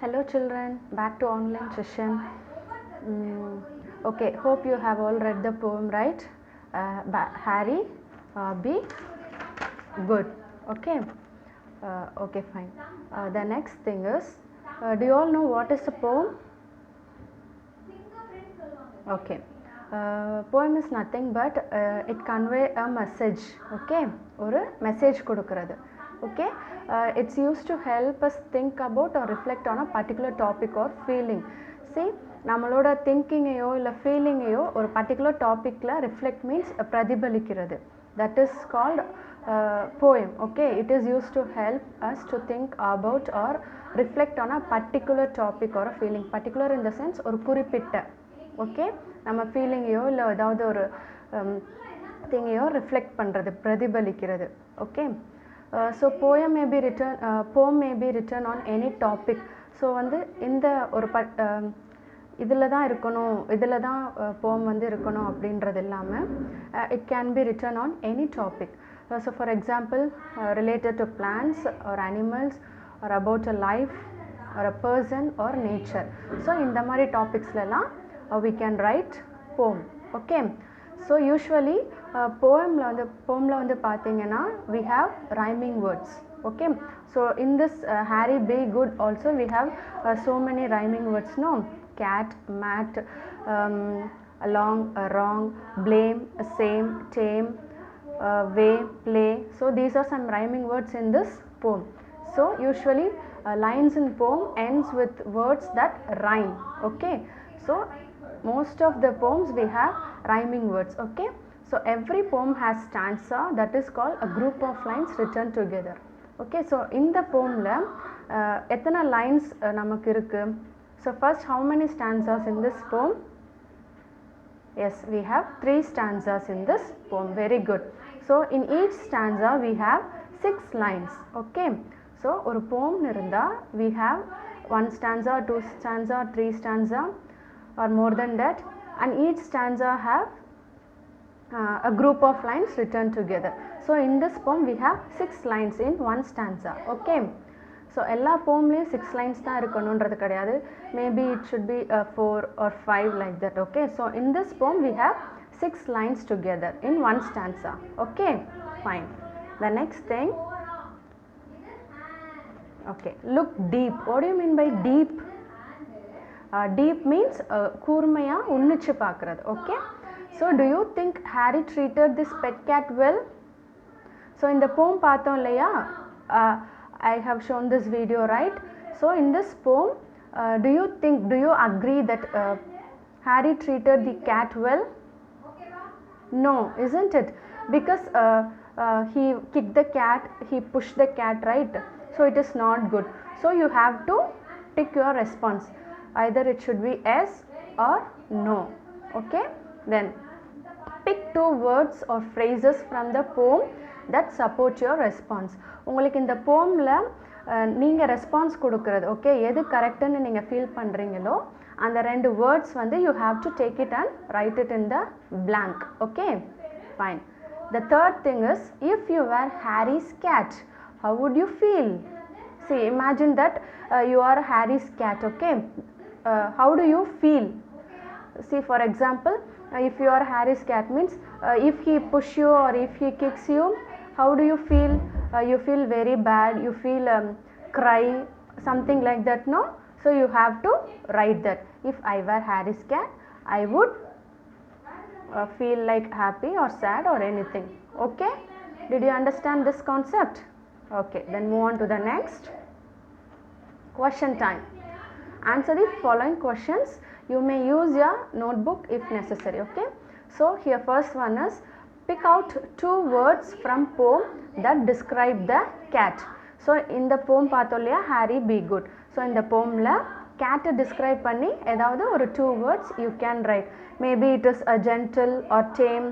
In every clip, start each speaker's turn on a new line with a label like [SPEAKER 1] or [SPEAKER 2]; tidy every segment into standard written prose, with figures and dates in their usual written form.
[SPEAKER 1] Hello children, back to online session. Okay, hope you have all read the poem, right? Harry, be good. Okay, okay, fine. The next thing is, do you all know what is a poem? Okay, poem is nothing but it convey a message. Okay, or a message கொடுக்கிறது. Okay, it's used to help us think about or reflect on a particular topic or feeling. See, நம்மளோட திங்கிங்கையோ இல்லை ஃபீலிங்கையோ ஒரு particular டாப்பிக்கில் reflect means பிரதிபலிக்கிறது. That is called poem. Okay, it is used to help us to think about or reflect on a particular topic or a feeling. Particular in the sense ஒரு குறிப்பிட்ட, okay, நம்ம ஃபீலிங்கையோ இல்லை ஏதாவது ஒரு திங்கையோ reflect பண்ணுறது, பிரதிபலிக்கிறது. Okay, so poem may be written on any topic. So வந்து இந்த ஒரு இதில் தான் இருக்கணும், இதில் தான் poem வந்து இருக்கணும் அப்படின்றது இல்லாமல் it can be written on any topic. So for example, related to plants or animals or about a life or a person or nature. So இந்த மாதிரி டாபிக்ஸ்லாம் we can write poem. Okay, so usually poemல வந்து பார்த்தீங்கன்னா we have rhyming words. Okay, so in this Harry be good also we have so many rhyming words, no? Cat, mat, along, wrong, blame, same, tame, way, play. So these are some rhyming words in this poem. So usually lines in poem ends with words that rhyme. Okay, so most of the poems we have rhyming words. Okay, so every poem has stanza, that is called a group of lines written together. Okay, so in the poem la எத்தனை lines நமக்கு இருக்கு? So first, how many stanzas in this poem? Yes, we have 3 stanzas in this poem. Very good. So in each stanza we have 6 lines. Okay, so ஒரு poem இருந்தா we have 1 stanza, 2 stanza, 3 stanza or more than that, and each stanza have a group of lines written together. So in this poem we have 6 lines in 1 stanza. Okay, so எல்லா poemலையும் 6 lines தான் இருக்கணுன்றது கிடையாது. Maybe it should be 4 or 5 like that. Okay, so in this poem we have 6 lines together in 1 stanza. Okay, fine. The next thing, okay, look deep. What do you mean by deep? Deep means கூர்மையா உன்னிச்சு பார்க்கிறது. Okay, so do you think Harry treated this pet cat well? So in the poem பார்த்தோம் இல்லையா, I have shown this video, right? So in this poem, do you agree that Harry treated the cat well? No, isn't it? Because he kicked the cat, he pushed the cat, right? So it is not good. So you have to tick your response. Either it should be yes or no. Okay, then pick 2 words or phrases from the poem that support your response. உங்களுக்கு இந்த poemல நீங்கள் response கொடுக்குறது, okay, எது கரெக்டுன்னு நீங்கள் feel பண்ணுறீங்களோ அந்த 2 words வந்து you have to take it and write it in the blank. Okay, fine. The third thing is, if you were Harry's cat, how would you feel? See, imagine that you are Harry's cat. Okay, how do you feel? See, for example, if you are Harry's cat means if he push you or if he kicks you, how do you feel? You feel very bad, you feel cry, something like that, no? So you have to write that. If I were Harry's cat, I would feel like happy or sad or anything. Okay, did you understand this concept? Okay, then move on to the next question time. Answer the following questions. You may use your notebook if necessary. Okay, so here first one is, pick out 2 words from poem that describe the cat. So in the poem பார்த்தோம் இல்லையா, Harry be good. So in the poemல cat describe பண்ணி ஏதாவது ஒரு 2 words you can write. Maybe it is a gentle or tame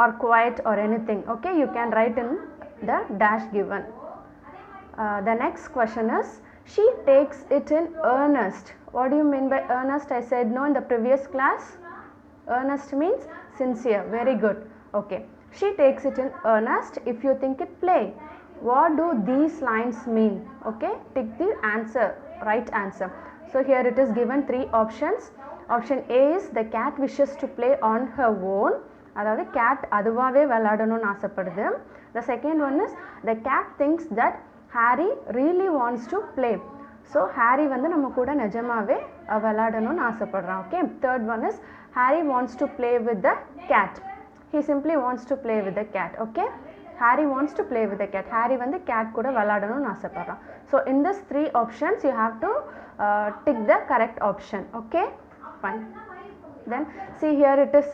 [SPEAKER 1] or quiet or anything. Okay, you can write in the dash given. The next question is, she takes it in earnest. What do you mean by earnest? I said no in the previous class. Earnest means sincere. Very good. Okay, she takes it in earnest if you think it play. what do these lines mean? Okay, tick the answer, right answer. So here it is given 3 options. Option A is the cat wishes to play on her own, அதாவது cat அதுவாகவே விளையாடணும்னு ஆசைப்படுது. The second one is the cat thinks that Harry really wants to play. So Harry வந்து நம்ம கூட நிஜமாவே விளையாடணும்னு ஆசைப்படுறான். Okay, third one is Harry wants to play with the cat. He simply wants to play with the cat. Okay, Harry wants to play with the cat. Harry வந்து cat கூட விளையாடணும்னு ஆசைப்படுறான். So in this 3 options you have to tick the correct option. Okay, fine. Then see here it is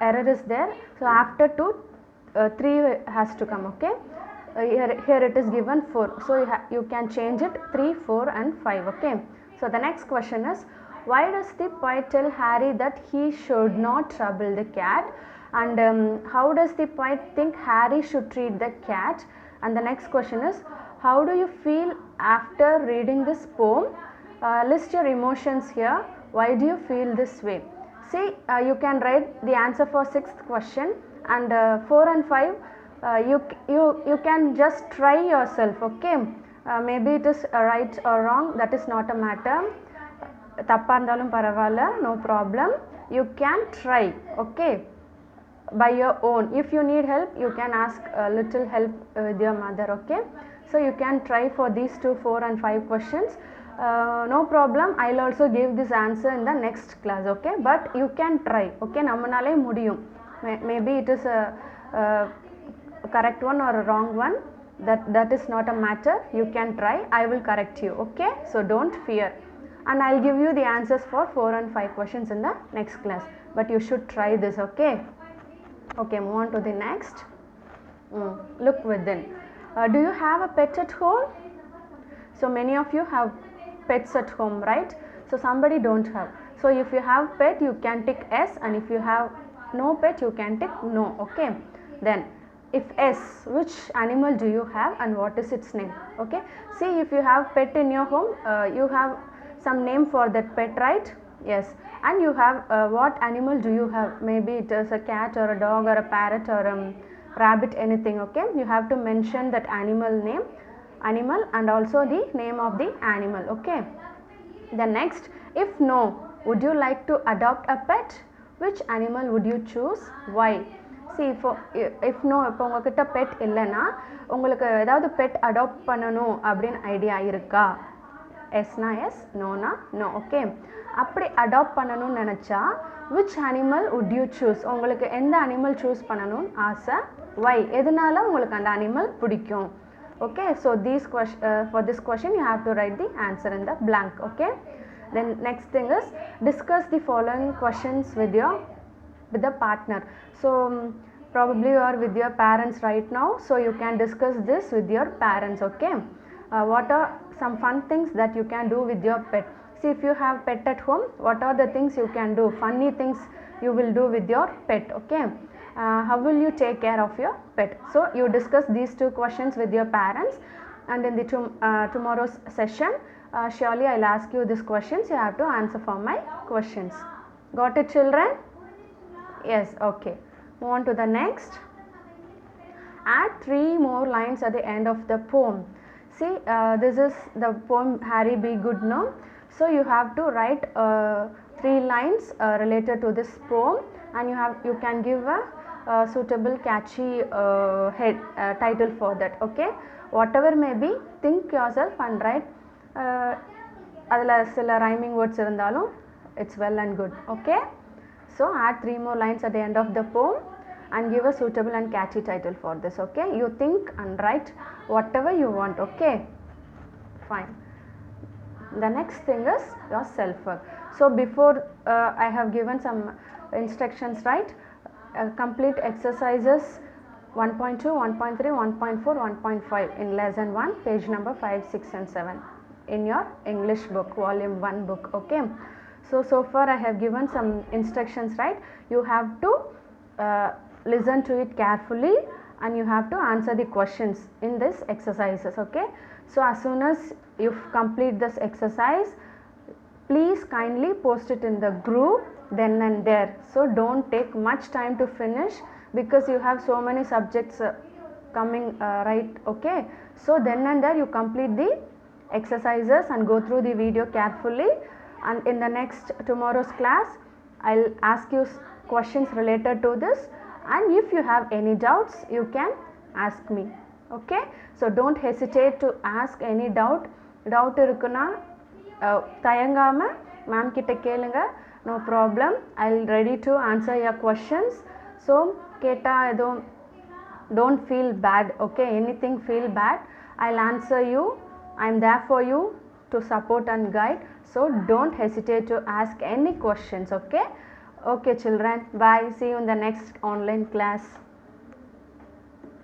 [SPEAKER 1] error is there. So after 2 3 has to come. Okay, here it is given 4. So you can change it 3, 4 and 5. Okay, so the next question is, why does the poet tell Harry that he should not trouble the cat? And how does the poet think Harry should treat the cat? And the next question is, how do you feel after reading this poem? List your emotions here. Why do you feel this way? See, you can write the answer for 6th question, and 4 and 5 you can just try yourself. Okay, maybe it is right or wrong, that is not a matter. தப்பா இருந்தாலும் பரவாயில்ல, no problem, you can try. Okay, by your own. If you need help, you can ask a little help with your mother. Okay, so you can try for these 2, 4 and 5 questions. No problem, I'll also give this answer in the next class. Okay, but you can try. Okay, நம்மனாலே முடியும். Maybe it is a correct one or a wrong one, that is not a matter. You can try, I will correct you. Okay, so don't fear, and I'll give you the answers for 4 and 5 questions in the next class, but you should try this. Okay, okay, move on to the next. Look within. Do you have a pet at home? So many of you have pets at home, right? So somebody don't have. So if you have pet, you can tick yes, and if you have no pet, you can tick no. Okay, then if yes, which animal do you have and what is its name? Okay, see, if you have pet in your home, you have some name for that pet, right? Yes, and you have what animal do you have? Maybe it is a cat or a dog or a parrot or a rabbit, anything. Okay, you have to mention that animal name, animal, and also the name of the animal. Okay, the next, if no, would you like to adopt a pet? Which animal would you choose? Why? See, if no, இப்போ உங்ககிட்ட bed இல்லைன்னா உங்களுக்கு ஏதாவது bed adapt பண்ணணும் அப்படின்னு idea இருக்கா? எஸ்னா S, நோனா no. Okay, அப்படி adapt பண்ணணும்னு நினச்சா which animal would you choose? உங்களுக்கு எந்த அனிமல் சூஸ் பண்ணணும்னு ஆசை? why? எதனால உங்களுக்கு அந்த அனிமல் பிடிக்கும்? Okay, so for this question you have to write the answer in the blank. Okay, then next thing is, discuss the following questions with the partner. So probably you are with your parents right now, so you can discuss this with your parents. Okay, what are some fun things that you can do with your pet? See, if you have pet at home, what are the things you can do, funny things you will do with your pet? Okay, how will you take care of your pet? So you discuss these 2 questions with your parents, and in the tomorrow's session surely I'll ask you these questions. You have to answer for my questions. Got it, children? Yes. Okay, move on to the next. Add 3 more lines at the end of the poem. See, this is the poem Harry Be Good Now. So you have to write 3 lines related to this poem, and you can give a suitable catchy title for that. Okay, whatever may be, think yourself and write. அதில் சில rhyming words இருந்தாலும் it's well and good. Okay, so add 3 more lines at the end of the poem and give a suitable and catchy title for this. Okay, you think and write whatever you want. Okay, fine. The next thing is your self work. So before I have given some instructions, right? Complete exercises 1.2, 1.3, 1.4, 1.5 in lesson 1, page number 5, 6 and 7 in your English book, volume 1 book. Okay, so far I have given some instructions, right? You have to listen to it carefully, and you have to answer the questions in this exercises. Okay, so as soon as you complete this exercise, please kindly post it in the group then and there. So don't take much time to finish, because you have so many subjects coming right. Okay, so then and there you complete the exercises and go through the video carefully, and in the next tomorrow's class I'll ask you questions related to this, and if you have any doubts you can ask me. Okay, so don't hesitate to ask any doubt irukuna தயங்காம ma'am கிட்ட கேளுங்க, no problem, I'll ready to answer your questions. So கேட்டா எதுவும் don't feel bad. Okay, anything feel bad, I'll answer you, I'm there for you to support and guide. So don't hesitate to ask any questions. Okay, okay children, bye, see you in the next online class.